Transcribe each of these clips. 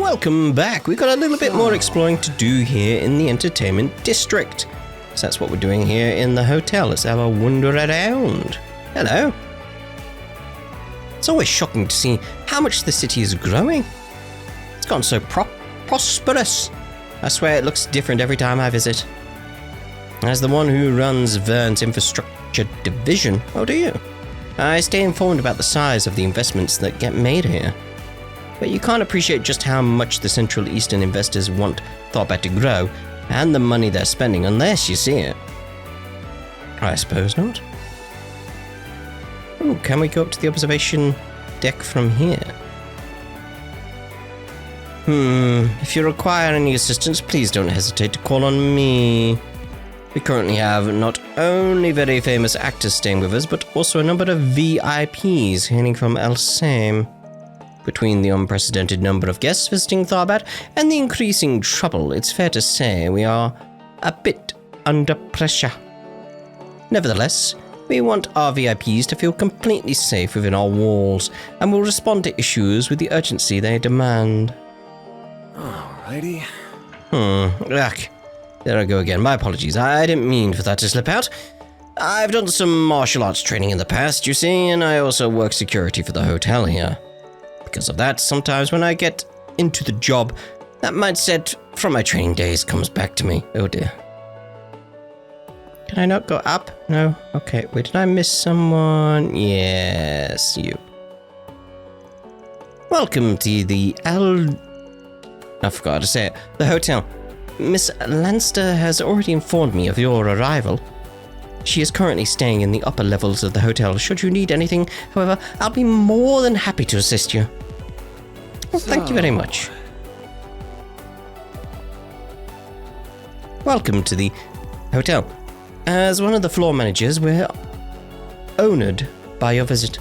welcome back. We've got a little bit more exploring to do here in the entertainment district. So that's what we're doing here in the hotel. Let's have a wander around. Hello. It's always shocking to see how much the city is growing. It's gone so prosperous. I swear it looks different every time I visit. As the one who runs Vern's infrastructure division, oh do you? I stay informed about the size of the investments that get made here. But you can't appreciate just how much the Central Eastern investors want Thorbat to grow, and the money they're spending unless you see it. I suppose not. Oh, can we go up to the observation deck from here? If you require any assistance, please don't hesitate to call on me. We currently have not only very famous actors staying with us, but also a number of VIPs hailing from Elsame. Between the unprecedented number of guests visiting Thorbat and the increasing trouble, it's fair to say we are a bit under pressure. Nevertheless, we want our VIPs to feel completely safe within our walls, and will respond to issues with the urgency they demand. Alrighty. Ugh. There I go again. My apologies. I didn't mean for that to slip out. I've done some martial arts training in the past, you see, and I also work security for the hotel here. Because of that, sometimes when I get into the job, that mindset from my training days comes back to me. Oh dear. Can I not go up? No? Okay, wait, did I miss someone? Yes, you. Welcome to the I forgot how to say it. The hotel. Miss Lanster has already informed me of your arrival. She is currently staying in the upper levels of the hotel. Should you need anything, however, I'll be more than happy to assist you. Well, thank you very much. Welcome to the hotel. As one of the floor managers, we're honored by your visit.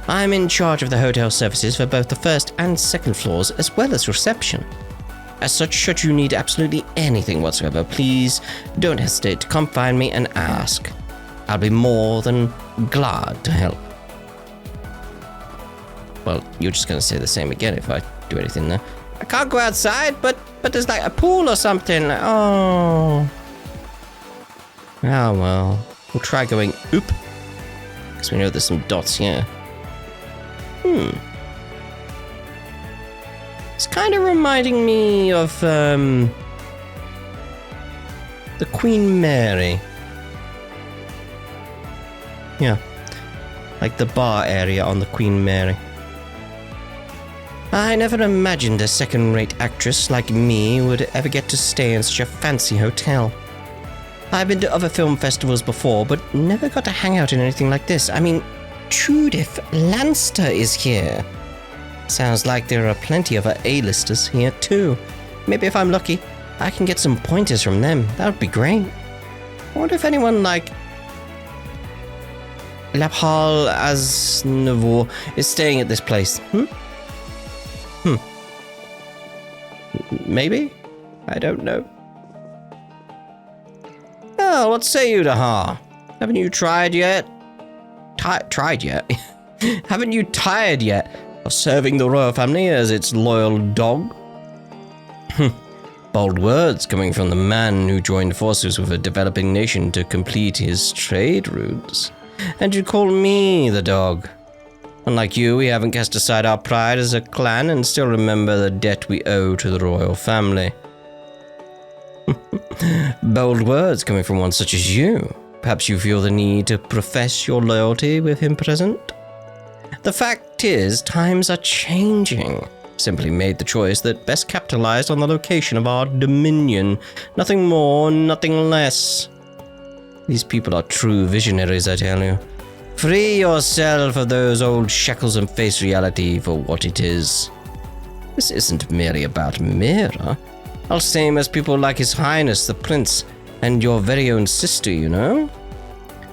I'm in charge of the hotel services for both the first and second floors, as well as reception. As such, should you need absolutely anything whatsoever, please don't hesitate to come find me and ask. I'll be more than glad to help. Well, you're just going to say the same again if I do anything there. I can't go outside, but there's like a pool or something. Oh. Oh well. We'll try going oop. Because we know there's some dots here. It's kind of reminding me of, the Queen Mary. Yeah. Like the bar area on the Queen Mary. I never imagined a second-rate actress like me would ever get to stay in such a fancy hotel. I've been to other film festivals before, but never got to hang out in anything like this. I mean, Judith Lanster is here. Sounds like there are plenty of A-listers here too. Maybe if I'm lucky, I can get some pointers from them. That would be great. I wonder if anyone like Laphal Aznavour is staying at this place. Maybe? I don't know. Oh, what say you, Daha? Haven't you tried yet? Tried yet? Haven't you tired yet of serving the royal family as its loyal dog? Bold words coming from the man who joined forces with a developing nation to complete his trade routes. And you call me the dog. Unlike you, we haven't cast aside our pride as a clan and still remember the debt we owe to the royal family. Bold words coming from one such as you. Perhaps you feel the need to profess your loyalty with him present? The fact is, times are changing. Simply made the choice that best capitalized on the location of our dominion. Nothing more, nothing less. These people are true visionaries, I tell you. Free yourself of those old shackles and face reality for what it is. This isn't merely about Mira. I'll same as people like His Highness the Prince and your very own sister, you know.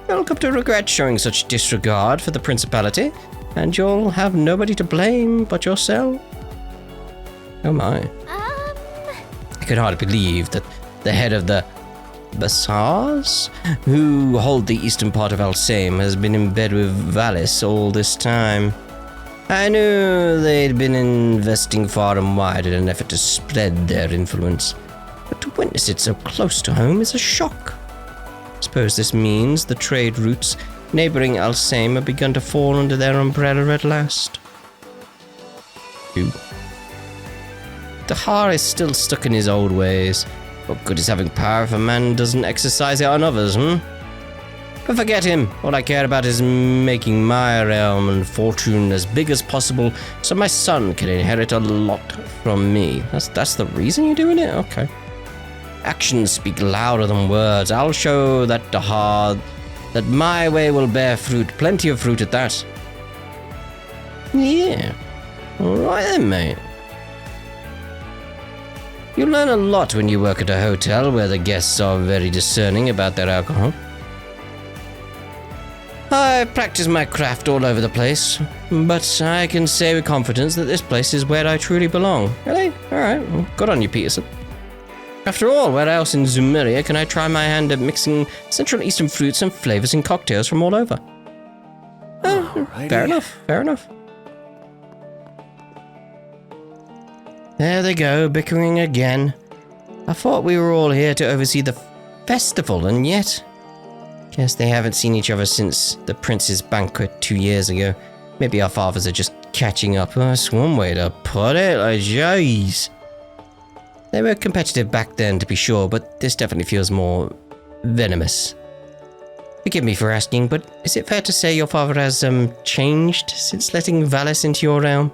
You'll come to regret showing such disregard for the principality, and you'll have nobody to blame but yourself. Oh my. I could hardly believe that the head of the Bassars, who hold the eastern part of Alsame, has been in bed with Valis all this time. I knew they'd been investing far and wide in an effort to spread their influence, but to witness it so close to home is a shock. Suppose this means the trade routes neighboring Alsame have begun to fall under their umbrella at last. Ooh. Dahar is still stuck in his old ways. What good is having power if a man doesn't exercise it on others, But forget him. All I care about is making my realm and fortune as big as possible so my son can inherit a lot from me. That's the reason you're doing it? Okay. Actions speak louder than words. I'll show that Dahar that my way will bear fruit. Plenty of fruit at that. Yeah. Alright then, mate. You learn a lot when you work at a hotel where the guests are very discerning about their alcohol. I practice my craft all over the place, but I can say with confidence that this place is where I truly belong. Really? Alright, well, good on you, Peterson. After all, where else in Zumeria can I try my hand at mixing Central Eastern fruits and flavors in cocktails from all over? Fair enough, fair enough. There they go, bickering again. I thought we were all here to oversee the festival, and yet... Guess they haven't seen each other since the prince's banquet 2 years ago. Maybe our fathers are just catching up. That's one way to put it. Like, jeez. They were competitive back then, to be sure, but this definitely feels more venomous. Forgive me for asking, but is it fair to say your father has, changed since letting Valis into your realm?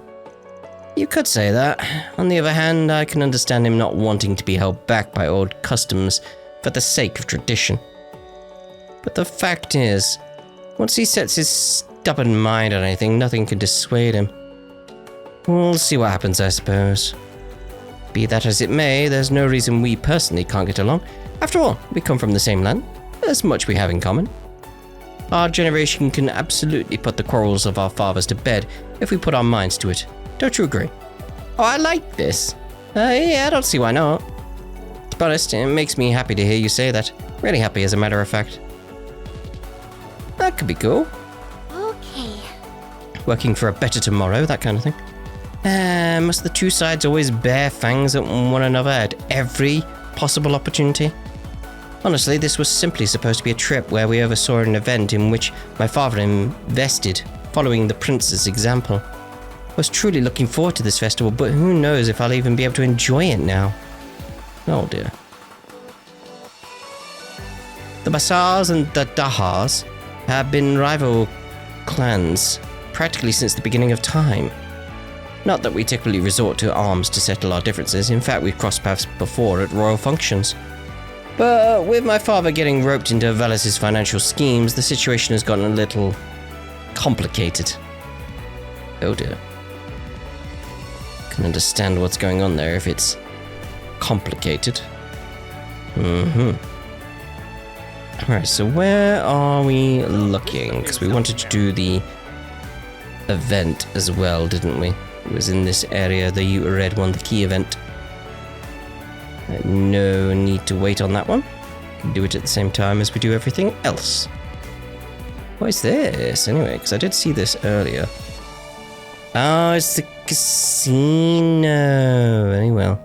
You could say that. On the other hand, I can understand him not wanting to be held back by old customs for the sake of tradition. But the fact is, once he sets his stubborn mind on anything, nothing can dissuade him. We'll see what happens, I suppose. Be that as it may, there's no reason we personally can't get along. After all, we come from the same land. There's much we have in common. Our generation can absolutely put the quarrels of our fathers to bed if we put our minds to it. Don't you agree? Oh, I like this. Yeah, I don't see why not. To be honest, it makes me happy to hear you say that. Really happy, as a matter of fact. That could be cool. Okay. Working for a better tomorrow, that kind of thing. Must the two sides always bear fangs at one another at every possible opportunity? Honestly, this was simply supposed to be a trip where we oversaw an event in which my father invested, following the prince's example. I was truly looking forward to this festival, but who knows if I'll even be able to enjoy it now. Oh dear. The Basars and the Dahars have been rival clans practically since the beginning of time. Not that we typically resort to arms to settle our differences. In fact, we've crossed paths before at royal functions. But with my father getting roped into Valis' financial schemes, the situation has gotten a little complicated. Oh dear. Can understand what's going on there if it's complicated. Alright, so where are we looking? Because we wanted to do the event as well, didn't we? It was in this area, the red one, the key event. No need to wait on that one. We can do it at the same time as we do everything else. What is this, anyway? Because I did see this earlier. Oh, it's the casino. Very well.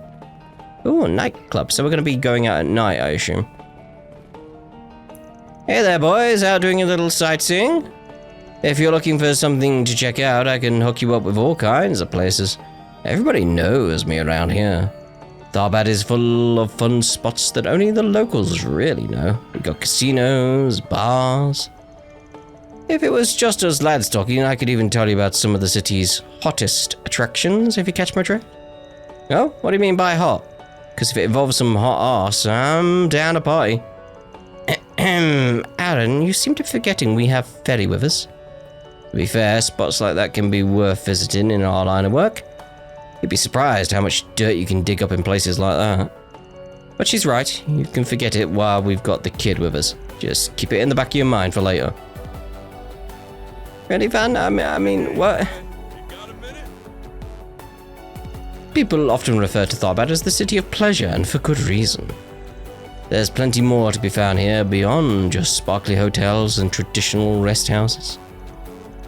Oh, a nightclub. So we're going to be going out at night, I assume. Hey there, boys. Out doing a little sightseeing? If you're looking for something to check out, I can hook you up with all kinds of places. Everybody knows me around here. Tharbad is full of fun spots that only the locals really know. We've got casinos, bars. If it was just us lads talking, I could even tell you about some of the city's hottest attractions, if you catch my drift. Oh, what do you mean by hot? Because if it involves some hot arse, I'm down to party. Aaron, you seem to be forgetting we have ferry with us. To be fair, spots like that can be worth visiting in our line of work. You'd be surprised how much dirt you can dig up in places like that. But she's right, you can forget it while we've got the kid with us. Just keep it in the back of your mind for later. Really, Van? I mean, what? People often refer to Tharbad as the city of pleasure, and for good reason. There's plenty more to be found here beyond just sparkly hotels and traditional rest houses.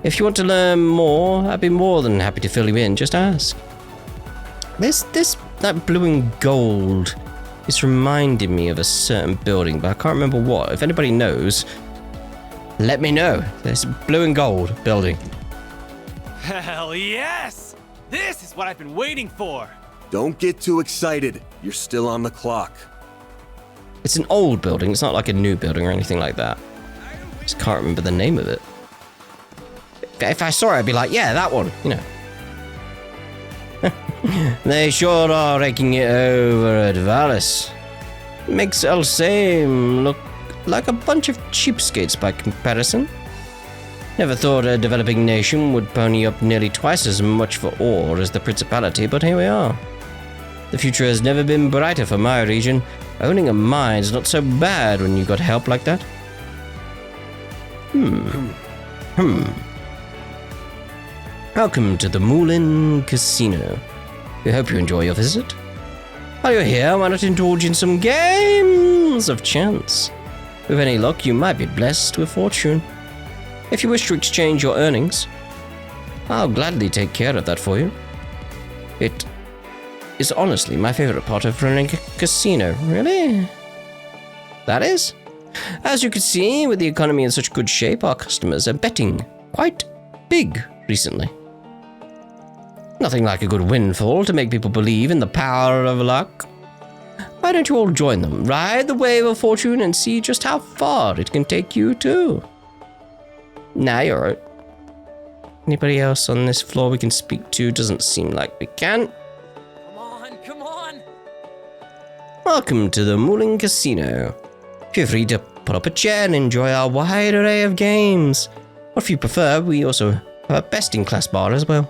If you want to learn more, I'd be more than happy to fill you in. Just ask. That blue and gold is reminding me of a certain building, but I can't remember what. If anybody knows, let me know. There's a blue and gold building. Hell yes! This is what I've been waiting for! Don't get too excited. You're still on the clock. It's an old building. It's not like a new building or anything like that. I just can't remember the name of it. If I saw it, I'd be like, yeah, that one, you know. They sure are raking it over at Valis. Makes Elsame look like a bunch of cheapskates by comparison. Never thought a developing nation would pony up nearly twice as much for ore as the Principality, but here we are. The future has never been brighter for my region. Owning a mine's not so bad when you got help like that. Welcome to the Moulin Casino. We hope you enjoy your visit. While you're here, why not indulge in some games of chance? With any luck, you might be blessed with fortune. If you wish to exchange your earnings, I'll gladly take care of that for you. It is honestly my favorite part of running a casino. Really? That is? As you can see, with the economy in such good shape, our customers are betting quite big recently. Nothing like a good windfall to make people believe in the power of luck. Why don't you all join them, ride the wave of fortune, and see just how far it can take you too? Nah, you're right. Anybody else on this floor we can speak to? Doesn't seem like we can. Come on! Welcome to the Moulin Casino. Feel free to put up a chair and enjoy our wide array of games. Or if you prefer, we also have a best-in-class bar as well.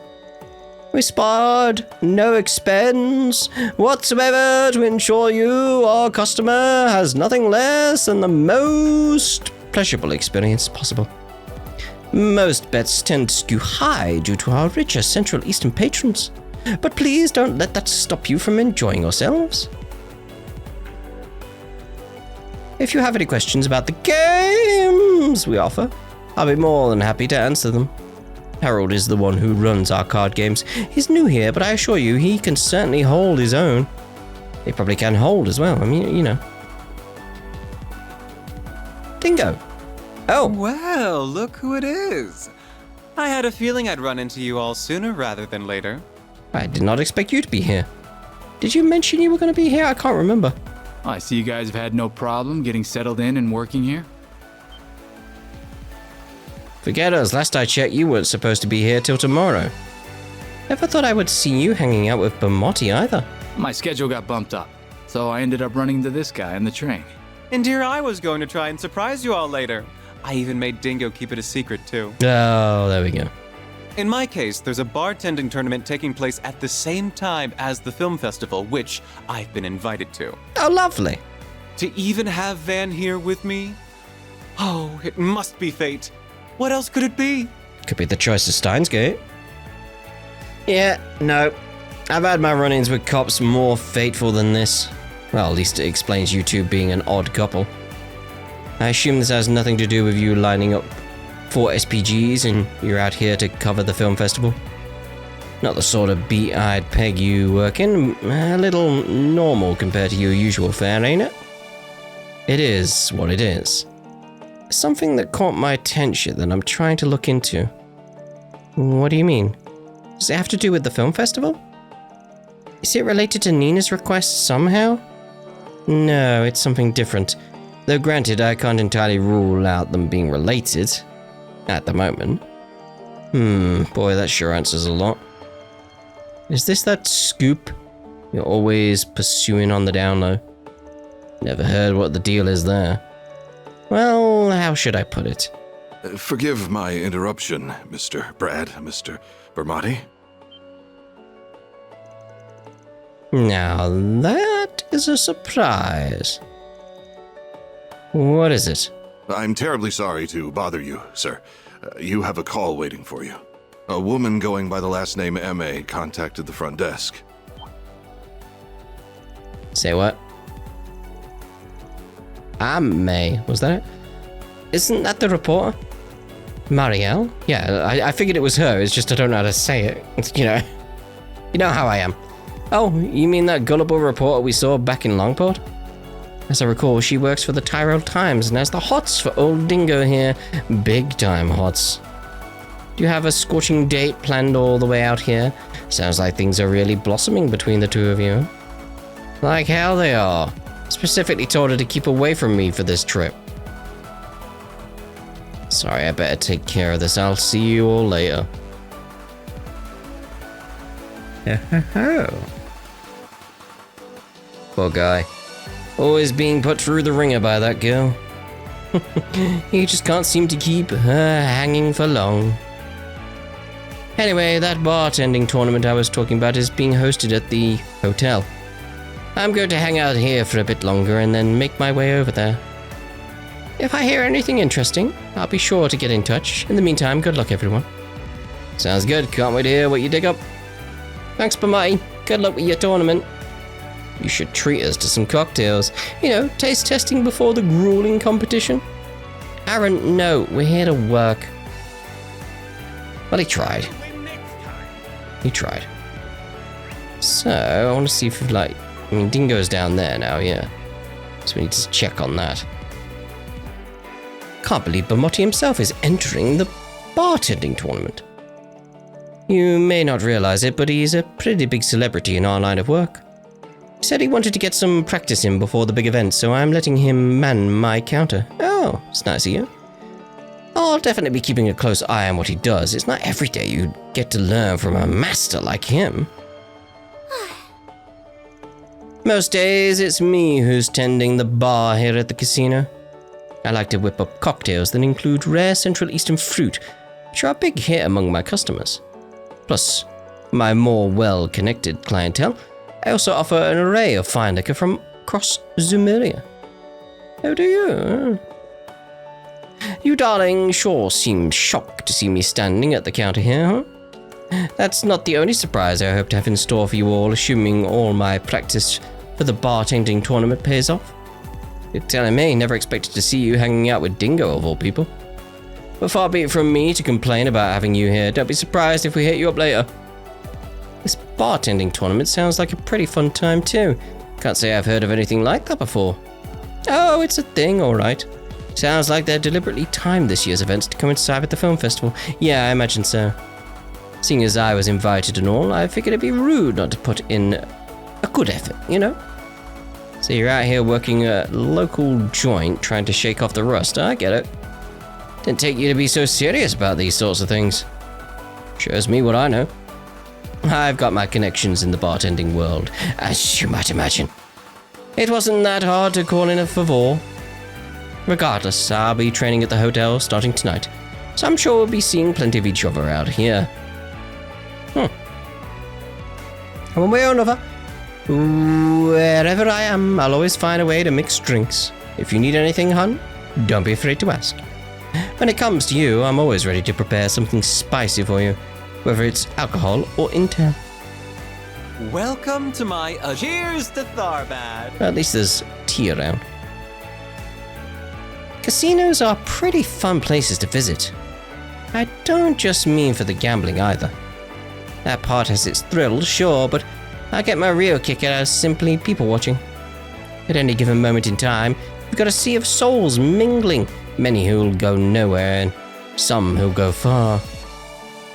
We spared no expense whatsoever to ensure you, our customer, has nothing less than the most pleasurable experience possible. Most bets tend to skew high due to our richer Central Eastern patrons, but please don't let that stop you from enjoying yourselves. If you have any questions about the games we offer, I'll be more than happy to answer them. Harold is the one who runs our card games. He's new here, but I assure you, he can certainly hold his own. He probably can hold as well, I mean, you know. Dingo. Oh. Well, look who it is. I had a feeling I'd run into you all sooner rather than later. I did not expect you to be here. Did you mention you were going to be here? I can't remember. I see you guys have had no problem getting settled in and working here. Forget us, last I checked you weren't supposed to be here till tomorrow. Never thought I would see you hanging out with Bermotti either. My schedule got bumped up, so I ended up running into this guy on the train. And here I was going to try and surprise you all later. I even made Dingo keep it a secret too. Oh, there we go. In my case, there's a bartending tournament taking place at the same time as the film festival, which I've been invited to. Oh, lovely. To even have Van here with me? Oh, it must be fate. What else could it be? Could be the choice of Steins Gate. Yeah, no. I've had my run-ins with cops more fateful than this. Well, at least it explains you two being an odd couple. I assume this has nothing to do with you lining up 4 SPGs and you're out here to cover the film festival. Not the sort of beat I'd peg you working. A little normal compared to your usual fare, ain't it? It is what it is. Something that caught my attention that I'm trying to look into. What do you mean? Does it have to do with the film festival? Is it related to Nina's request somehow? No, it's something different. Though granted, I can't entirely rule out them being related. At the moment. Boy, that sure answers a lot. Is this that scoop you're always pursuing on the down low? Never heard what the deal is there. Well, how should I put it? Forgive my interruption, Mr. Mr. Bermotti. Now that is a surprise. What is it? I'm terribly sorry to bother you, sir. You have a call waiting for you. A woman going by the last name M.A. contacted the front desk. Say what? I'm May, was that it? Isn't that the reporter? Marielle? Yeah, I figured it was her, it's just I don't know how to say it. It's, you know how I am. Oh, you mean that gullible reporter we saw back in Longport? As I recall, she works for the Tyrol Times and has the hots for old Dingo here. Big time hots. Do you have a scorching date planned all the way out here? Sounds like things are really blossoming between the two of you. Like hell they are. Specifically told her to keep away from me for this trip. Sorry, I better take care of this. I'll see you all later. Poor guy. Always being put through the ringer by that girl. He just can't seem to keep her hanging for long. Anyway, that bartending tournament I was talking about is being hosted at the hotel. I'm going to hang out here for a bit longer and then make my way over there. If I hear anything interesting, I'll be sure to get in touch. In the meantime, good luck, everyone. Sounds good. Can't wait to hear what you dig up. Thanks, Bermotti. Good luck with your tournament. You should treat us to some cocktails. You know, taste testing before the grueling competition. Aaron, no, we're here to work. Well, he tried. He tried. So, I want to see if, Dingo's down there now, yeah. So we need to check on that. Can't believe Bermotti himself is entering the bartending tournament. You may not realize it, but he's a pretty big celebrity in our line of work. He said he wanted to get some practice in before the big event, so I'm letting him man my counter. Oh, it's nice of you. I'll definitely be keeping a close eye on what he does. It's not every day you get to learn from a master like him. Most days, it's me who's tending the bar here at the casino. I like to whip up cocktails that include rare Central Eastern fruit, which are a big hit among my customers. Plus, my more well-connected clientele, I also offer an array of fine liquor from across Zumeria. Oh, do you? You darling sure seem shocked to see me standing at the counter here, huh? That's not the only surprise I hope to have in store for you all, assuming all my practice for the bartending tournament pays off. You're telling me, never expected to see you hanging out with Dingo of all people. But far be it from me to complain about having you here. Don't be surprised if we hit you up later. This bartending tournament sounds like a pretty fun time too. Can't say I've heard of anything like that before. Oh, it's a thing, alright. Sounds like they're deliberately timed this year's events to coincide with the film festival. Yeah, I imagine so. Seeing as I was invited and all, I figured it'd be rude not to put in a good effort, you know? So you're out here working a local joint trying to shake off the rust. I get it. Didn't take you to be so serious about these sorts of things. Shows me what I know. I've got my connections in the bartending world, as you might imagine. It wasn't that hard to call in a favor. Regardless, I'll be training at the hotel starting tonight, so I'm sure we'll be seeing plenty of each other out here. One way or another, wherever I am, I'll always find a way to mix drinks. If you need anything, hun, don't be afraid to ask. When it comes to you, I'm always ready to prepare something spicy for you, whether it's alcohol or intel. Welcome to my cheers to Tharbad. At least there's tea around. Casinos are pretty fun places to visit. I don't just mean for the gambling either. That part has its thrills, sure, but I get my real kick out of simply people watching. At any given moment in time, you've got a sea of souls mingling, many who'll go nowhere and some who'll go far.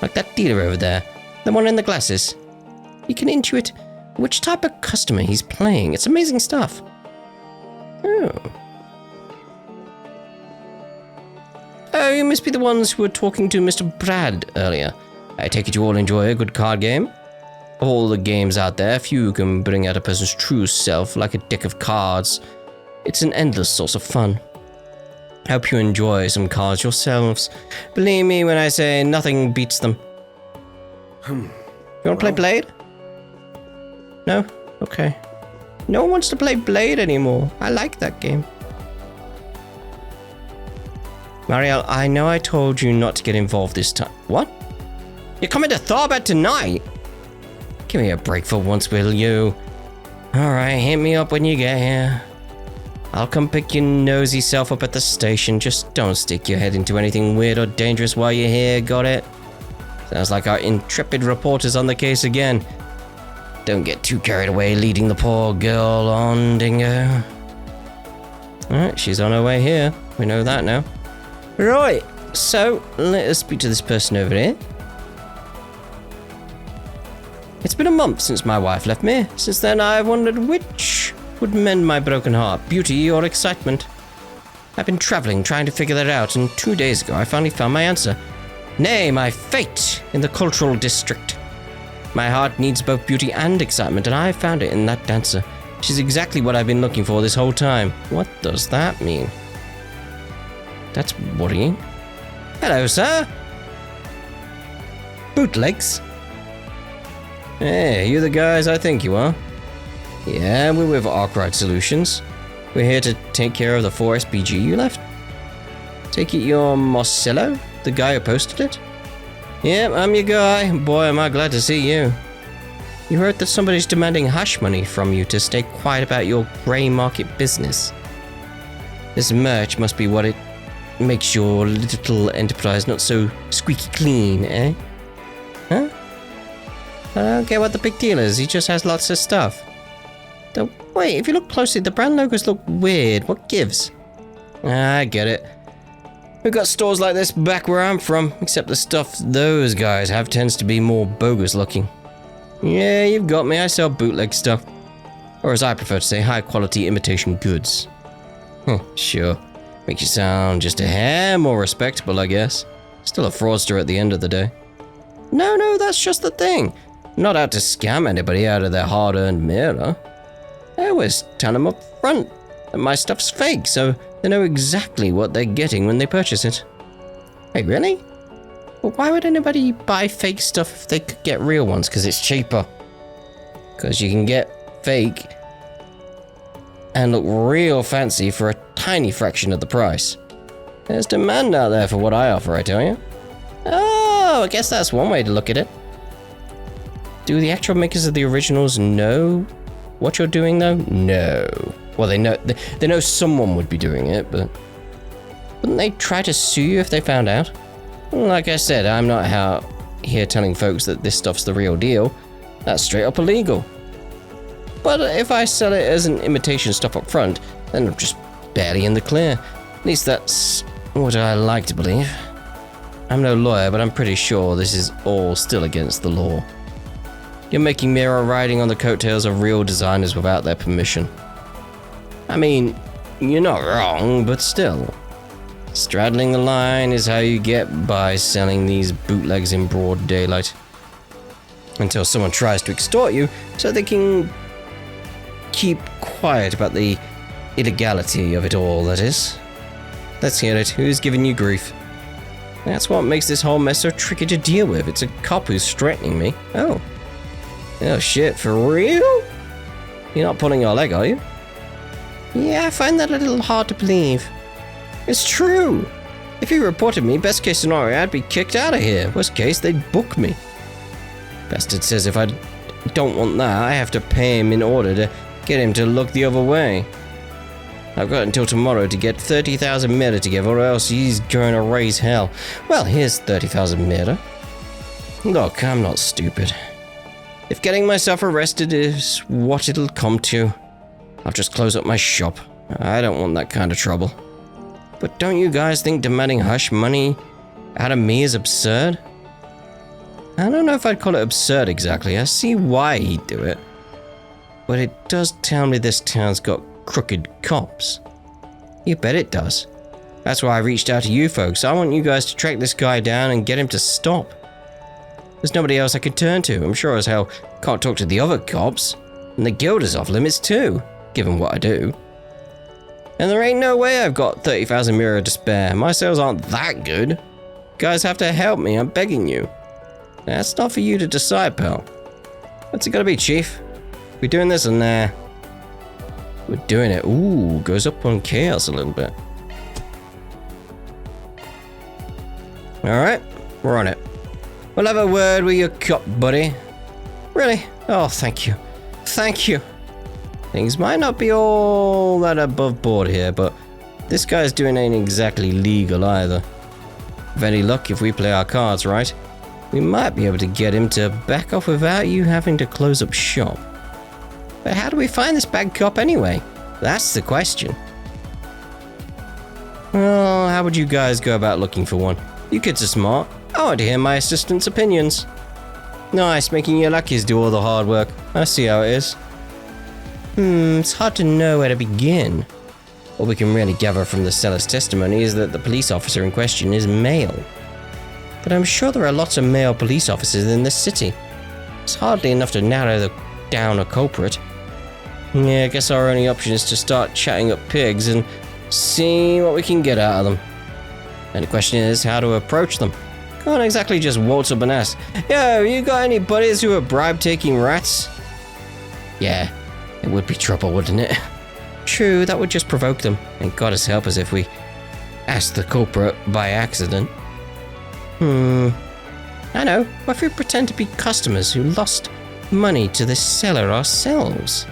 Like that dealer over there, the one in the glasses. You can intuit which type of customer he's playing. It's amazing stuff. Oh, you must be the ones who were talking to Mr. Brad earlier. I take it you all enjoy a good card game? Of all the games out there, few can bring out a person's true self like a deck of cards. It's an endless source of fun. Hope you enjoy some cards yourselves. Believe me when I say nothing beats them. You want to play Blade? No? Okay. No one wants to play Blade anymore. I like that game. Marielle, I know I told you not to get involved this time. What? You're coming to Tharbad tonight? Give me a break for once, will you? Alright, hit me up when you get here. I'll come pick your nosy self up at the station. Just don't stick your head into anything weird or dangerous while you're here, got it? Sounds like our intrepid reporter's on the case again. Don't get too carried away leading the poor girl on, Dingo. Alright, she's on her way here. We know that now. Right, so let us speak to this person over here. It's been a month since my wife left me. Since then, I've wondered which would mend my broken heart, beauty or excitement. I've been traveling, trying to figure that out, and 2 days ago I finally found my answer. Nay, my fate in the cultural district. My heart needs both beauty and excitement, and I found it in that dancer. She's exactly what I've been looking for this whole time. What does that mean? That's worrying. Hello, sir. Bootlegs. Hey, you the guys I think you are? Yeah, we're with Arkwright Solutions. We're here to take care of the 4 SPG you left. Take it you're Marcello, the guy who posted it? Yep, I'm your guy. Boy, am I glad to see you. You heard that somebody's demanding hush money from you to stay quiet about your grey market business. This merch must be what it makes your little enterprise not so squeaky clean, eh? Huh? I don't get what the big deal is. He just has lots of stuff. Wait, if you look closely, the brand logos look weird. What gives? I get it. We've got stores like this back where I'm from, except the stuff those guys have tends to be more bogus looking. Yeah, you've got me. I sell bootleg stuff. Or as I prefer to say, high quality imitation goods. Sure. Makes you sound just a hair more respectable, I guess. Still a fraudster at the end of the day. No, that's just the thing. I'm not out to scam anybody out of their hard-earned mirror. I always tell them up front that my stuff's fake, so they know exactly what they're getting when they purchase it. Hey, really? Well, why would anybody buy fake stuff if they could get real ones? Because it's cheaper. Because you can get fake and look real fancy for a tiny fraction of the price. There's demand out there for what I offer, I tell you. Oh, I guess that's one way to look at it. Do the actual makers of the originals know what you're doing, though? No. Well, they know someone would be doing it, but wouldn't they try to sue you if they found out? Well, like I said, I'm not out here telling folks that this stuff's the real deal. That's straight up illegal. But if I sell it as an imitation stuff up front, then I'm just barely in the clear. At least that's what I like to believe. I'm no lawyer, but I'm pretty sure this is all still against the law. You're making mirror riding on the coattails of real designers without their permission. I mean, you're not wrong, but still. Straddling the line is how you get by selling these bootlegs in broad daylight. Until someone tries to extort you so they can keep quiet about the illegality of it all, that is. Let's hear it. Who's giving you grief? That's what makes this whole mess so tricky to deal with. It's a cop who's threatening me. Oh shit, for real? You're not pulling your leg, are you? Yeah, I find that a little hard to believe. It's true. If he reported me, best case scenario, I'd be kicked out of here. Worst case, they'd book me. Bastard says if I don't want that, I have to pay him in order to get him to look the other way. I've got until tomorrow to get 30,000 meta together, or else he's going to raise hell. Well, here's 30,000 meta. Look, I'm not stupid. If getting myself arrested is what it'll come to, I'll just close up my shop. I don't want that kind of trouble. But don't you guys think demanding hush money out of me is absurd? I don't know if I'd call it absurd exactly. I see why he'd do it. But it does tell me this town's got crooked cops. You bet it does. That's why I reached out to you folks. I want you guys to track this guy down and get him to stop. There's nobody else I can turn to. I'm sure as hell can't talk to the other cops. And the guild is off limits too, given what I do. And there ain't no way I've got 30,000 mirror to spare. My sales aren't that good. You guys have to help me, I'm begging you. That's not for you to decide, pal. What's it gotta be, Chief? We doing this or nah? We're doing it. Ooh, goes up on chaos a little bit. Alright, we're on it. We'll have a word with your cop, buddy. Really? Oh, thank you. Thank you. Things might not be all that above board here, but this guy's doing ain't exactly legal either. With any luck, if we play our cards right, we might be able to get him to back off without you having to close up shop. But how do we find this bad cop anyway? That's the question. Well, how would you guys go about looking for one? You kids are smart. I want to hear my assistant's opinions. Nice, making your lackeys do all the hard work. I see how it is. It's hard to know where to begin. What we can really gather from the seller's testimony is that the police officer in question is male. But I'm sure there are lots of male police officers in this city. It's hardly enough to narrow down a culprit. Yeah, I guess our only option is to start chatting up pigs and see what we can get out of them. And the question is how to approach them. Can't exactly just waltz up and ask, "Yo, you got any buddies who are bribe-taking rats?" Yeah, it would be trouble, wouldn't it? True, that would just provoke them, and God has help us if we ask the culprit by accident. I know, what if we pretend to be customers who lost money to this seller ourselves?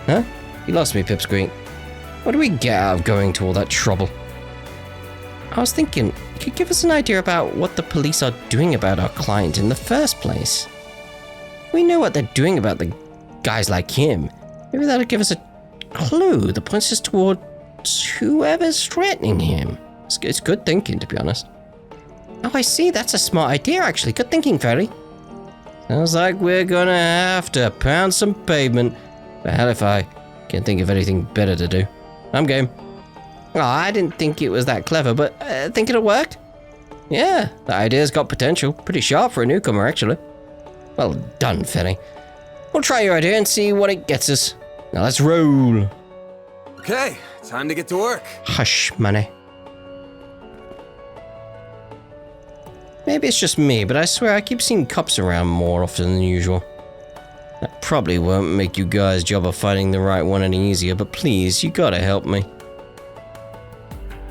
Huh? You lost me, Pipsqueak. What do we get out of going to all that trouble? I was thinking, you could give us an idea about what the police are doing about our client in the first place. We know what they're doing about the guys like him. Maybe that'll give us a clue that points us towards whoever's threatening him. It's good thinking, to be honest. Oh, I see. That's a smart idea, actually. Good thinking, Fairy. Sounds like we're gonna have to pound some pavement. But hell if I can't think of anything better to do. I'm game. Oh, I didn't think it was that clever, but I think it'll work. Yeah, the idea's got potential. Pretty sharp for a newcomer, actually. Well done, Fairy. We'll try your idea and see what it gets us. Now let's roll. Okay, time to get to work. Hush, money. Maybe it's just me, but I swear I keep seeing cops around more often than usual. That probably won't make you guys' job of finding the right one any easier, but please, you gotta help me.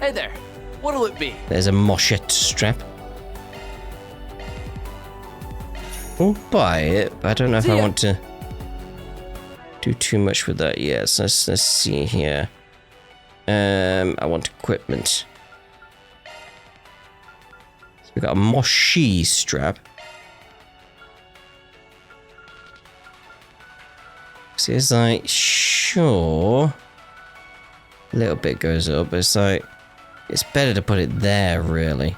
Hey there, what'll it be? There's a moshette strap. We'll buy it, but I don't know if I want to do too much with that yet. So let's see here. I want equipment. So we got a moshi strap. So it's like, sure. A little bit goes up, but it's like, it's better to put it there, really.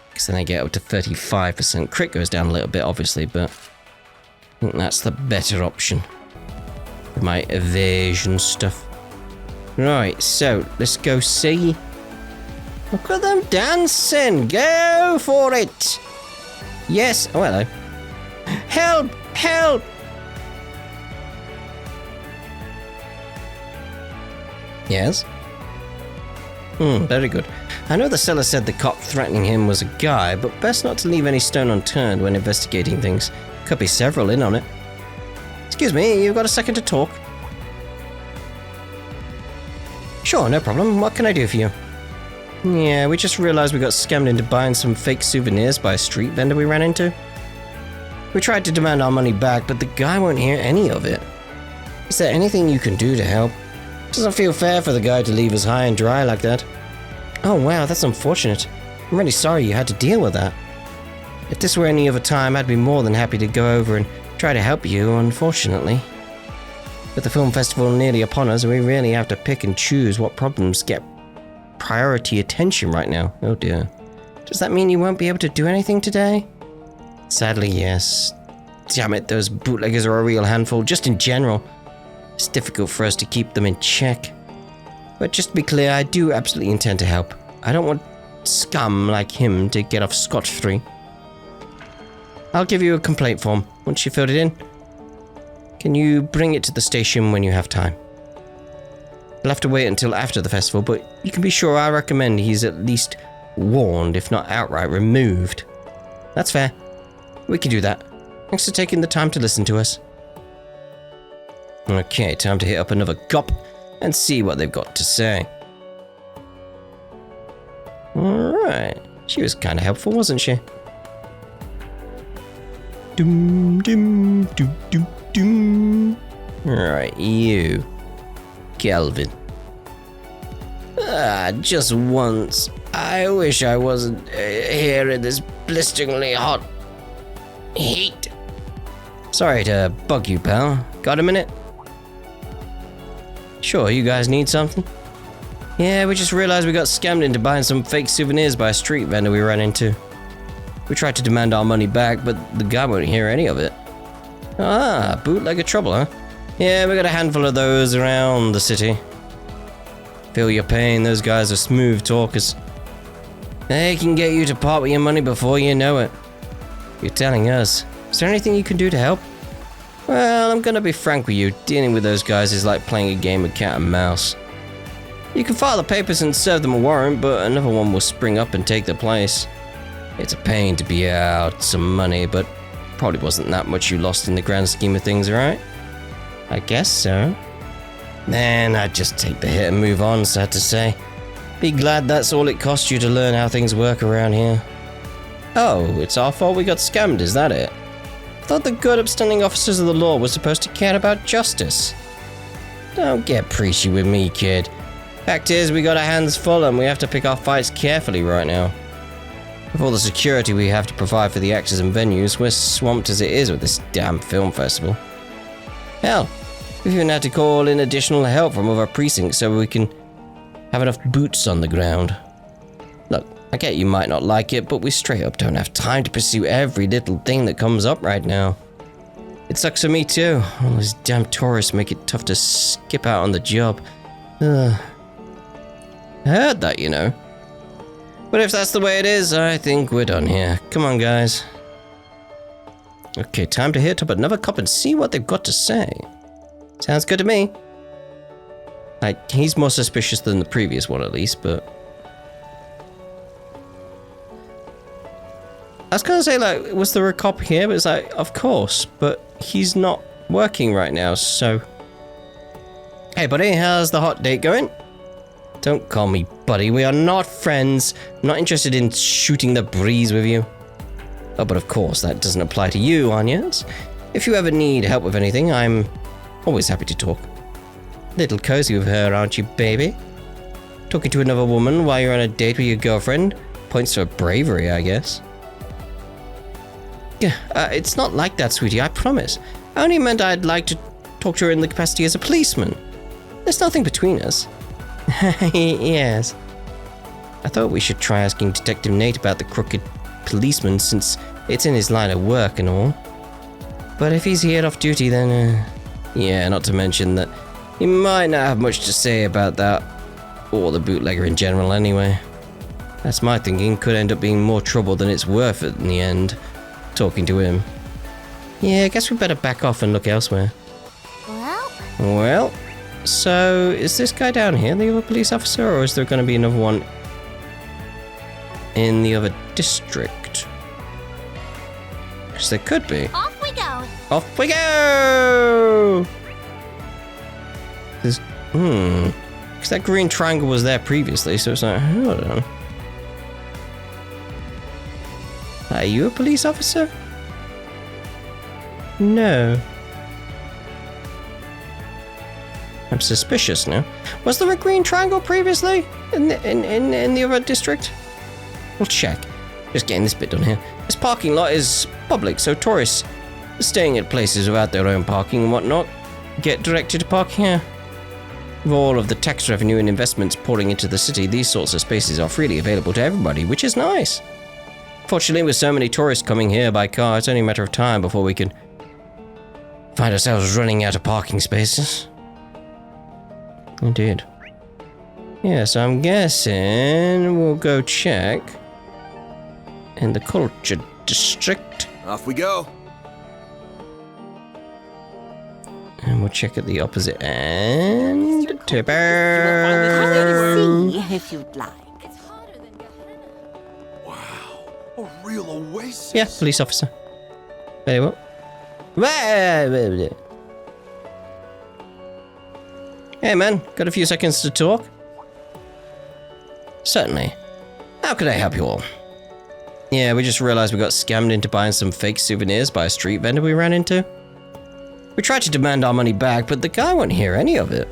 Because then I get up to 35%. Crit goes down a little bit, obviously, but I think that's the better option. For my evasion stuff. Right, so let's go see. Look at them dancing! Go for it! Yes, oh hello. Help! Help! Yes? Very good. I know the seller said the cop threatening him was a guy, but best not to leave any stone unturned when investigating things. Could be several in on it. Excuse me, you've got a second to talk? Sure, no problem. What can I do for you? Yeah, we just realized we got scammed into buying some fake souvenirs by a street vendor we ran into. We tried to demand our money back, but the guy won't hear any of it. Is there anything you can do to help? Doesn't feel fair for the guy to leave us high and dry like that. Oh wow, that's unfortunate. I'm really sorry you had to deal with that. If this were any other time, I'd be more than happy to go over and try to help you, unfortunately. With the film festival nearly upon us, we really have to pick and choose what problems get priority attention right now. Oh dear. Does that mean you won't be able to do anything today? Sadly, yes. Damn it, those bootleggers are a real handful, just in general. It's difficult for us to keep them in check. But just to be clear, I do absolutely intend to help. I don't want scum like him to get off scot-free. I'll give you a complaint form once you filled it in. Can you bring it to the station when you have time? We'll have to wait until after the festival, but you can be sure I recommend he's at least warned, if not outright removed. That's fair. We can do that. Thanks for taking the time to listen to us. Okay, time to hit up another cop and see what they've got to say. Alright. She was kind of helpful, wasn't she? Doom, doom, doom, doom, doom. Right, you. Kelvin. Just once. I wish I wasn't here in this blisteringly hot heat. Sorry to bug you, pal. Got a minute? Sure, you guys need something? Yeah, we just realized we got scammed into buying some fake souvenirs by a street vendor we ran into. We tried to demand our money back, but the guy won't hear any of it. Ah, bootlegger trouble, huh? Yeah, we got a handful of those around the city. Feel your pain, those guys are smooth talkers. They can get you to part with your money before you know it. You're telling us. Is there anything you can do to help? Well, I'm gonna be frank with you. Dealing with those guys is like playing a game of cat and mouse. You can file the papers and serve them a warrant, but another one will spring up and take their place. It's a pain to be out some money, but probably wasn't that much you lost in the grand scheme of things, right? I guess so. Then I'd just take the hit and move on, sad to say. Be glad that's all it cost you to learn how things work around here. Oh, it's our fault we got scammed, is that it? I thought the good, upstanding officers of the law were supposed to care about justice. Don't get preachy with me, kid. Fact is, we got our hands full and we have to pick our fights carefully right now. With all the security we have to provide for the actors and venues, we're swamped as it is with this damn film festival. Hell, we've even had to call in additional help from other precincts so we can have enough boots on the ground. Look, I get you might not like it, but we straight up don't have time to pursue every little thing that comes up right now. It sucks for me too. All these damn tourists make it tough to skip out on the job. I heard that, you know. But if that's the way it is, I think we're done here. Come on, guys. Okay, time to hit up another cop and see what they've got to say. Sounds good to me. Like, he's more suspicious than the previous one at least, but... I was gonna say, like, was there a cop here? But it's like, of course, but he's not working right now, so... Hey, buddy, how's the hot date going? Don't call me buddy, we are not friends. I'm not interested in shooting the breeze with you. Oh, but of course, that doesn't apply to you, Anyas. If you ever need help with anything, I'm always happy to talk. Little cozy with her, aren't you, baby? Talking to another woman while you're on a date with your girlfriend? Points to her bravery, I guess. Yeah, it's not like that, sweetie, I promise. I only meant I'd like to talk to her in the capacity as a policeman. There's nothing between us. Yes. I thought we should try asking Detective Nate about the crooked policeman since it's in his line of work and all. But if he's here off duty, then, yeah, not to mention that he might not have much to say about that, or the bootlegger in general anyway. That's my thinking, could end up being more trouble than it's worth in the end, talking to him. Yeah, I guess we better back off and look elsewhere. Well, so is this guy down here the other police officer, or is there going to be another one in the other district? Because there could be. Off we go! Off we go! There's, because that green triangle was there previously, so it's like, I don't know. Are you a police officer? No. I'm suspicious now. Was there a green triangle previously in the other district? We'll check. Just getting this bit done here. This parking lot is public, so tourists staying at places without their own parking and whatnot get directed to park here. With all of the tax revenue and investments pouring into the city, these sorts of spaces are freely available to everybody, which is nice. Fortunately, with so many tourists coming here by car, it's only a matter of time before we can find ourselves running out of parking spaces. Indeed. Yeah, so I'm guessing we'll go check in the culture district. Off we go. And we'll check at the opposite end. To See if you'd like. Wow, a real oasis. Yeah, police officer. Very well. Hey man, got a few seconds to talk? Certainly. How could I help you all? Yeah, we just realized we got scammed into buying some fake souvenirs by a street vendor we ran into. We tried to demand our money back, but the guy wouldn't hear any of it.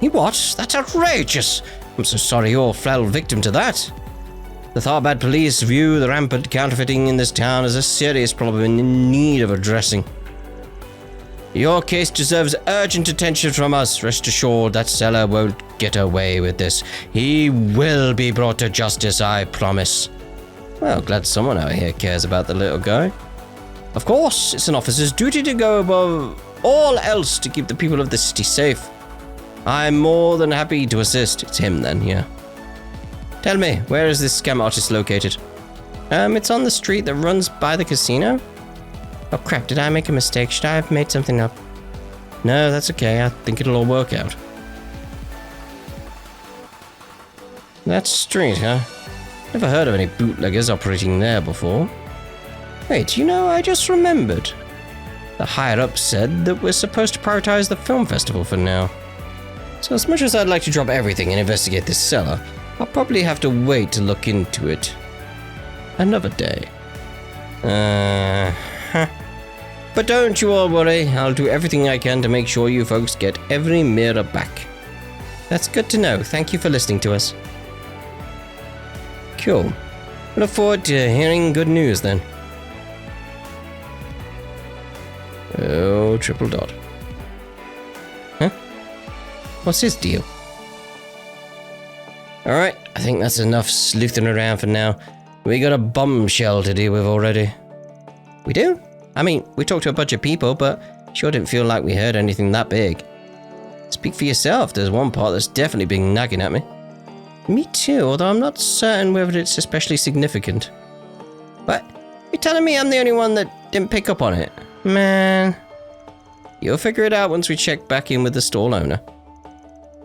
He what? That's outrageous! I'm so sorry you all fell victim to that. The Tharbad police view the rampant counterfeiting in this town as a serious problem in need of addressing. Your case deserves urgent attention from us. Rest assured that seller won't get away with this. He will be brought to justice, I promise. Well, glad someone out here cares about the little guy. Of course, it's an officer's duty to go above all else to keep the people of the city safe. I'm more than happy to assist. It's him then, yeah. Tell me, where is this scam artist located? It's on the street that runs by the casino. Oh crap, did I make a mistake? Should I have made something up? No, that's okay. I think it'll all work out. That street, huh? Never heard of any bootleggers operating there before. Wait, you know, I just remembered. The higher-ups said that we're supposed to prioritize the film festival for now. So as much as I'd like to drop everything and investigate this cellar, I'll probably have to wait to look into it another day. But don't you all worry, I'll do everything I can to make sure you folks get every mirror back. That's good to know. Thank you for listening to us. Cool. I look forward to hearing good news then. Oh, triple dot. Huh? What's his deal? Alright, I think that's enough sleuthing around for now. We got a bombshell to deal with already. We do? I mean, we talked to a bunch of people, but sure didn't feel like we heard anything that big. Speak for yourself, there's one part that's definitely been nagging at me. Me too, although I'm not certain whether it's especially significant. But you're telling me I'm the only one that didn't pick up on it? Man. You'll figure it out once we check back in with the stall owner.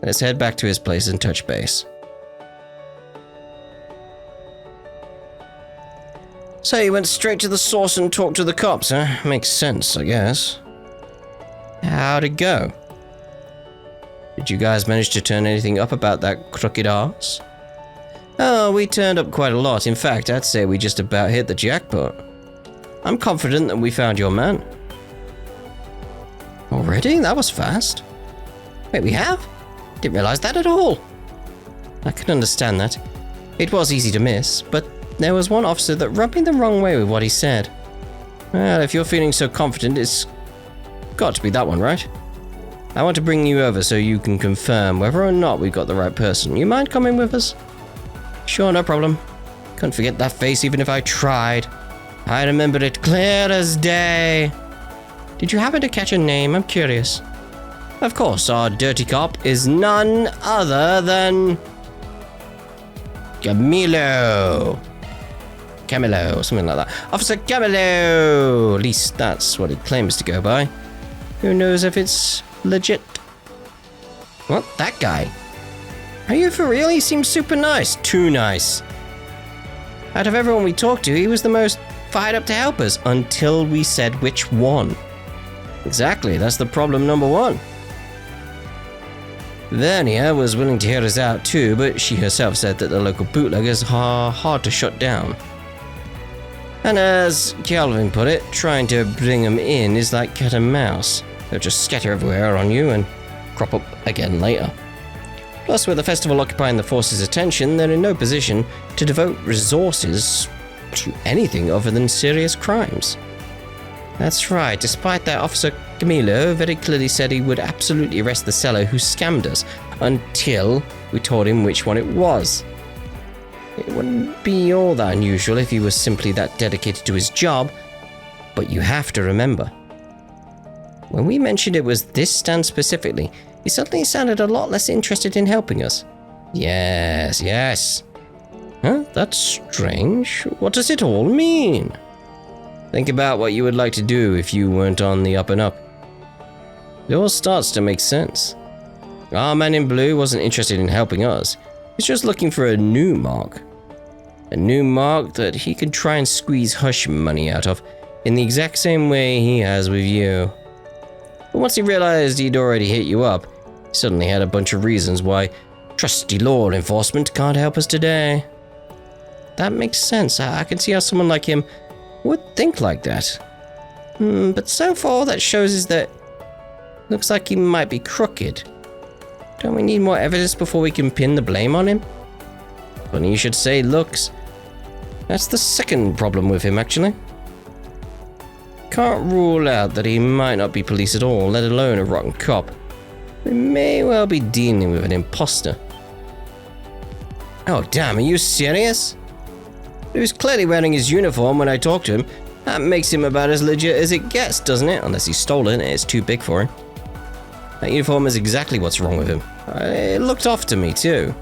Let's head back to his place and touch base. So you went straight to the source and talked to the cops, huh? Makes sense, I guess. How'd it go? Did you guys manage to turn anything up about that crooked arse? Oh, we turned up quite a lot. In fact, I'd say we just about hit the jackpot. I'm confident that we found your man. Already? That was fast. Wait, we have? Didn't realize that at all. I can understand that. It was easy to miss, but there was one officer that rubbed me the wrong way with what he said. Well, if you're feeling so confident, it's got to be that one, right? I want to bring you over so you can confirm whether or not we've got the right person. You mind coming with us? Sure, no problem. Couldn't forget that face even if I tried. I remember it clear as day. Did you happen to catch a name? I'm curious. Of course, our dirty cop is none other than Camilo, something like that. Officer Camilo! At least that's what it claims to go by. Who knows if it's legit? What? That guy? Are you for real? He seems super nice. Too nice. Out of everyone we talked to, he was the most fired up to help us until we said which one. Exactly, that's the problem number one. Vernia was willing to hear us out too, but she herself said that the local bootleggers are hard to shut down. And as Calvin put it, trying to bring them in is like cat and mouse. They'll just scatter everywhere on you and crop up again later. Plus, with the festival occupying the force's attention, they're in no position to devote resources to anything other than serious crimes. That's right, despite that, Officer Camilo very clearly said he would absolutely arrest the seller who scammed us until we told him which one it was. It wouldn't be all that unusual if he was simply that dedicated to his job, but you have to remember. When we mentioned it was this stand specifically, he suddenly sounded a lot less interested in helping us. Yes. Huh? That's strange. What does it all mean? Think about what you would like to do if you weren't on the up and up. It all starts to make sense. Our man in blue wasn't interested in helping us. He's just looking for a new mark. A new mark that he could try and squeeze hush money out of in the exact same way he has with you. But once he realized he'd already hit you up, he suddenly had a bunch of reasons why trusty law enforcement can't help us today. That makes sense. I can see how someone like him would think like that. But so far all that shows is that Looks like he might be crooked. Don't we need more evidence before we can pin the blame on him? Funny you should say looks. That's the second problem with him, actually. Can't rule out that he might not be police at all, let alone a rotten cop. We may well be dealing with an imposter. Oh damn, are you serious? He was clearly wearing his uniform when I talked to him. That makes him about as legit as it gets, doesn't it? Unless he stole it and it's too big for him. That uniform is exactly what's wrong with him. It looked off to me too.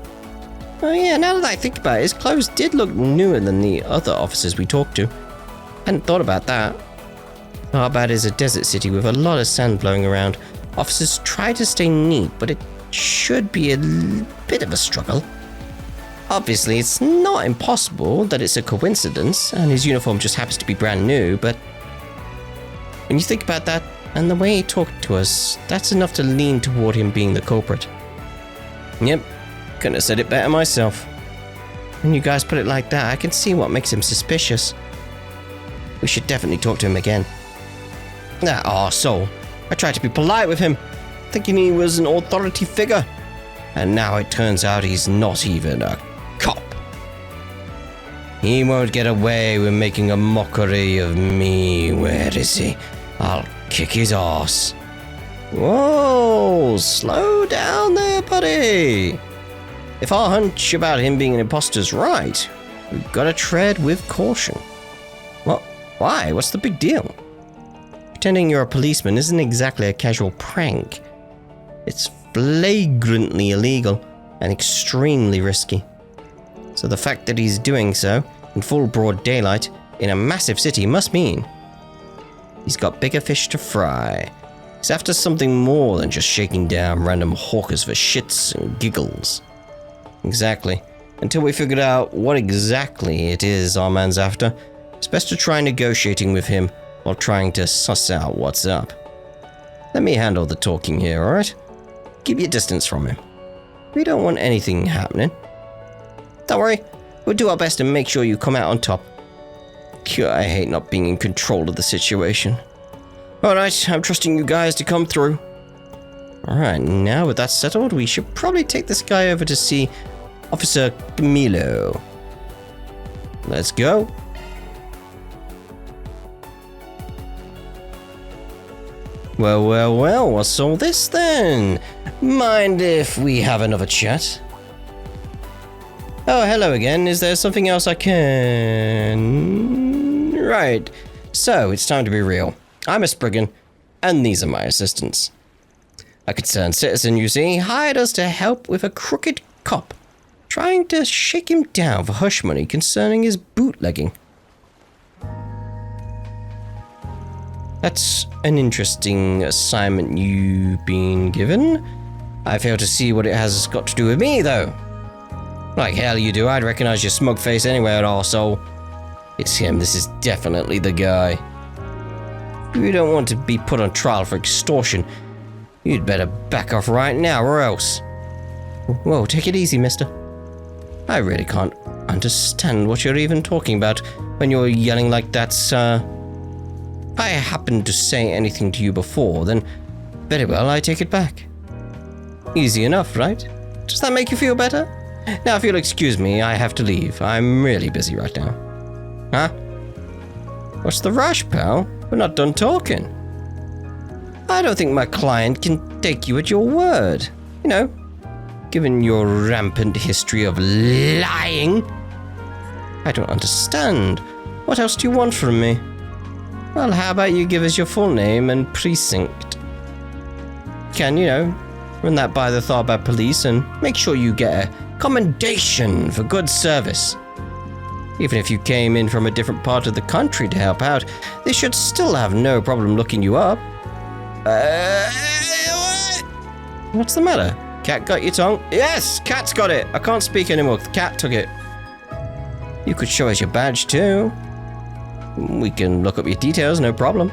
Oh yeah, now that I think about it, his clothes did look newer than the other officers we talked to. Hadn't thought about that. Arbad is a desert city with a lot of sand blowing around. Officers try to stay neat, but it should be a bit of a struggle. Obviously, it's not impossible that it's a coincidence, and his uniform just happens to be brand new, but when you think about that, and the way he talked to us, that's enough to lean toward him being the culprit. Yep, couldn't have said it better myself. When you guys put it like that, I can see what makes him suspicious. We should definitely talk to him again. That arsehole. I tried to be polite with him, thinking he was an authority figure. And now it turns out he's not even a cop. He won't get away with making a mockery of me. Where is he? I'll kick his ass. Whoa, slow down there, buddy. If our hunch about him being an imposter's right, we've got to tread with caution. What? Why? What's the big deal? Pretending you're a policeman isn't exactly a casual prank. It's flagrantly illegal and extremely risky. So the fact that he's doing so in full broad daylight in a massive city must mean he's got bigger fish to fry. He's after something more than just shaking down random hawkers for shits and giggles. Exactly. Until we figured out what exactly it is our man's after, it's best to try negotiating with him while trying to suss out what's up. Let me handle the talking here, alright? Keep your distance from him. We don't want anything happening. Don't worry, we'll do our best to make sure you come out on top. I hate not being in control of the situation. Alright, I'm trusting you guys to come through. Alright, now with that settled, we should probably take this guy over to see Officer Camilo. Let's go. Well, what's all this then? Mind if we have another chat? Oh, hello again. Is there something else I can... Right. So, it's time to be real. I'm a Spriggan, and these are my assistants. A concerned citizen, you see, hired us to help with a crooked cop, trying to shake him down for hush money concerning his bootlegging. That's an interesting assignment you've been given. I fail to see what it has got to do with me, though. Like hell you do, I'd recognize your smug face anywhere, arsehole. It's him, this is definitely the guy. If you don't want to be put on trial for extortion, you'd better back off right now, or else. Whoa, take it easy, mister. I really can't understand what you're even talking about when you're yelling like that, sir. If I happened to say anything to you before, then very well, I take it back. Easy enough, right? Does that make you feel better? Now, if you'll excuse me, I have to leave. I'm really busy right now. Huh? What's the rush, pal? We're not done talking. I don't think my client can take you at your word. You know, given your rampant history of lying. I don't understand. What else do you want from me? Well, how about you give us your full name and precinct? Can, you know, run that by the Tharbad police and make sure you get a commendation for good service. Even if you came in from a different part of the country to help out, they should still have no problem looking you up. What's the matter? Cat got your tongue? Yes, Cat's got it. I can't speak anymore. The cat took it. You could show us your badge too. We can look up your details, no problem.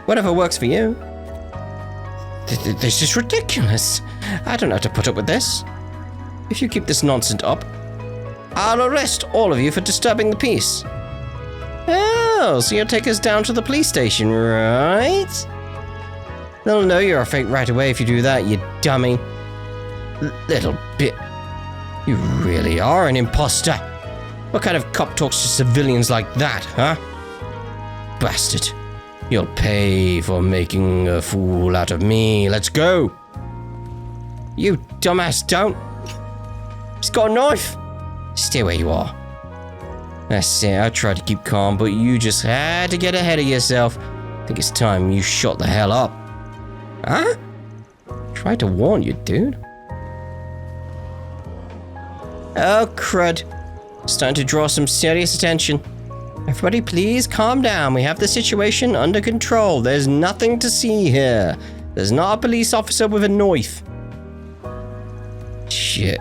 Whatever works for you. This is ridiculous. I don't know how to put up with this. If you keep this nonsense up, I'll arrest all of you for disturbing the peace. Oh, so you'll take us down to the police station, right? They'll know you're a fake right away if you do that, you dummy. Little bit. You really are an imposter. What kind of cop talks to civilians like that, huh? Bastard. You'll pay for making a fool out of me. Let's go. You dumbass, don't. He's got a knife. Stay where you are. That's it. I tried to keep calm, but you just had to get ahead of yourself. I think it's time you shut the hell up. Huh? Tried to warn you, dude. Oh, crud. Starting to draw some serious attention. Everybody, please calm down. We have the situation under control. There's nothing to see here. There's not a police officer with a knife. Shit.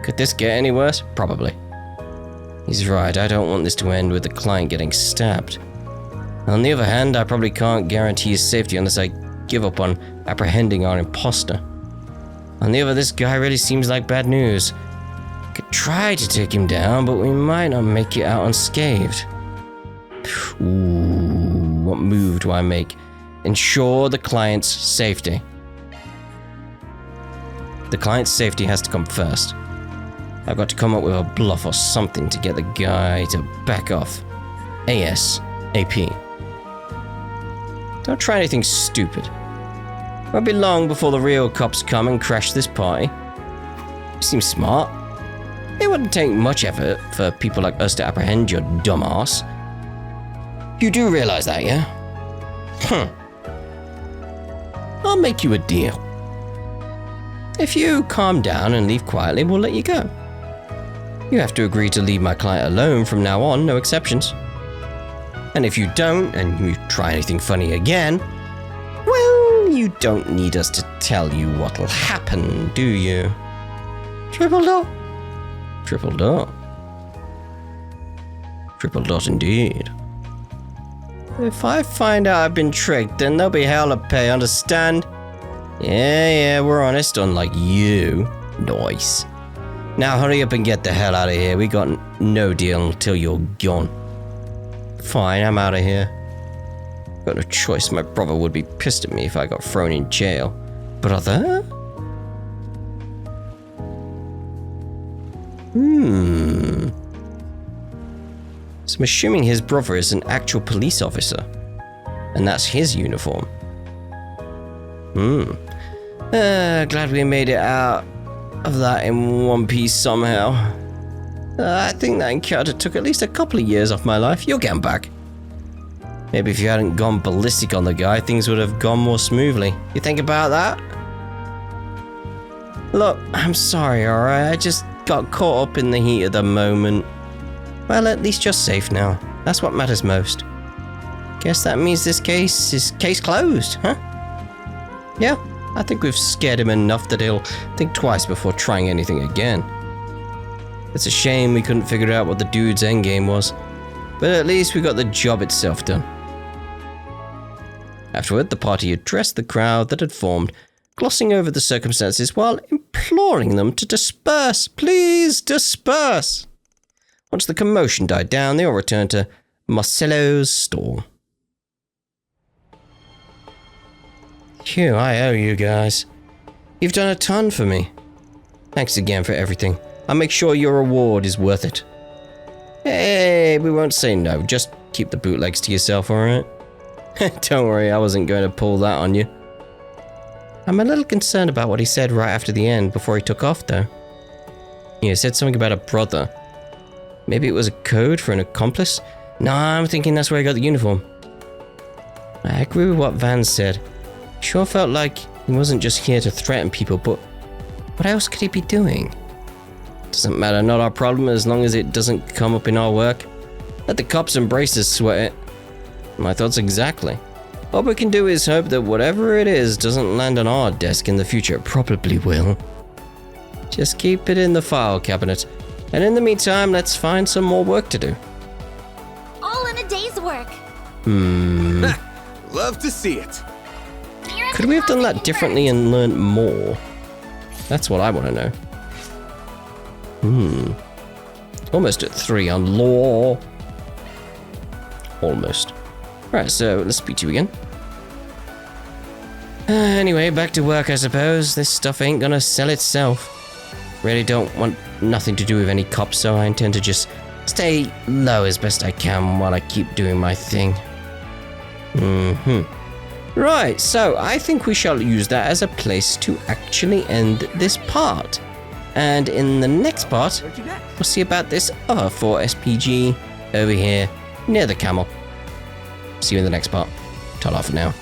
Could this get any worse? Probably. He's right. I don't want this to end with the client getting stabbed. On the other hand, I probably can't guarantee his safety unless I give up on apprehending our imposter. On the other, this guy really seems like bad news. Could try to take him down, but we might not make it out unscathed. Ooh, what move do I make? Ensure the client's safety. The client's safety has to come first. I've got to come up with a bluff or something to get the guy to back off. ASAP. Don't try anything stupid. Won't be long before the real cops come and crash this party. You seem smart. It wouldn't take much effort for people like us to apprehend your dumb ass. You do realize that, yeah? I'll make you a deal. If you calm down and leave quietly, we'll let you go. You have to agree to leave my client alone from now on, no exceptions. And if you don't, and you try anything funny again, well, you don't need us to tell you what'll happen, do you? Triple dot. Triple dot. Triple dot indeed. If I find out I've been tricked, then there'll be hell to pay, understand? Yeah, we're honest, unlike you. Nice. Now hurry up and get the hell out of here. We got no deal until you're gone. Fine, I'm out of here. Got no choice. My brother would be pissed at me if I got thrown in jail. Brother? So I'm assuming his brother is an actual police officer. And that's his uniform. Glad we made it out of that in one piece somehow. I think that encounter took at least a couple of years off my life. You'll get him back. Maybe if you hadn't gone ballistic on the guy, things would have gone more smoothly. You think about that? Look, I'm sorry, alright? I just got caught up in the heat of the moment. Well, at least you're safe now. That's what matters most. Guess that means this case is case closed, huh? Yeah, I think we've scared him enough that he'll think twice before trying anything again. It's a shame we couldn't figure out what the dude's endgame was, but at least we got the job itself done. Afterward, the party addressed the crowd that had formed, glossing over the circumstances while imploring them to disperse. Please disperse! Once the commotion died down, they all returned to Marcello's stall. Phew, I owe you guys. You've done a ton for me. Thanks again for everything. I'll make sure your reward is worth it. Hey, we won't say no. Just keep the bootlegs to yourself, alright? Don't worry, I wasn't going to pull that on you. I'm a little concerned about what he said right after the end, before he took off, though. He said something about a brother. Maybe it was a code for an accomplice? Nah, I'm thinking that's where he got the uniform. I agree with what Van said. Sure felt like he wasn't just here to threaten people, but what else could he be doing? Doesn't matter, not our problem as long as it doesn't come up in our work. Let the cops and braces sweat it. My thoughts exactly. All we can do is hope that whatever it is doesn't land on our desk in the future. It probably will. Just keep it in the file cabinet. And in the meantime, let's find some more work to do. All in a day's work. Love to see it. Could we have done that differently and learned more? That's what I want to know. Almost at 3 on law. Almost. Right, so let's speak to you again. Anyway, back to work, I suppose. This stuff ain't gonna sell itself. Really don't want nothing to do with any cops, so I intend to just stay low as best I can while I keep doing my thing. Right, so I think we shall use that as a place to actually end this part. And in the next part, we'll see about this other 4 SPG over here near the camel. See you in the next part. Ta-ra for now.